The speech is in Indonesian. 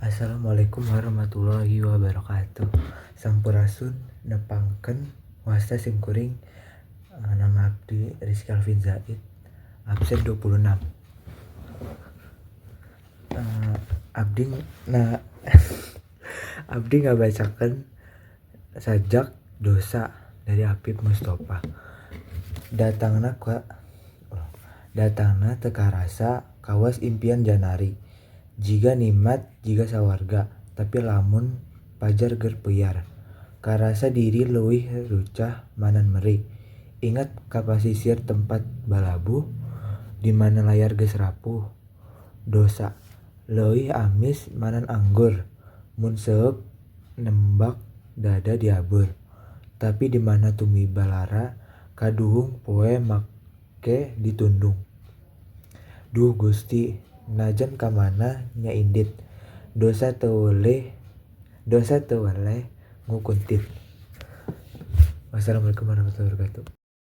Assalamualaikum warahmatullahi wabarakatuh. Sampurasun nepangkeun wasta simkuring nama abdi Rizky Alvin Zaid, absen 26. Abdi abdi ngabacakeun sajak dosa dari Apip Mustofa. Datangna teu karasa kawas impian janari. Jiga nikmat jiga sawarga, tapi lamun pajar ger puyar. Karasa diri leuwih rucah manan meri. Ingat ka pasisir tempat balabuh, di mana layar geus rapuh. Dosa leuwih amis manan anggur, mun seueur nembak dada diabeur. Tapi di mana tumiba lara, kaduhung poe make ditundung. Duh Gusti, najan ka mana nya indit, dosa teu weleh ngukuntit. Wassalamualaikum warahmatullahi wabarakatuh.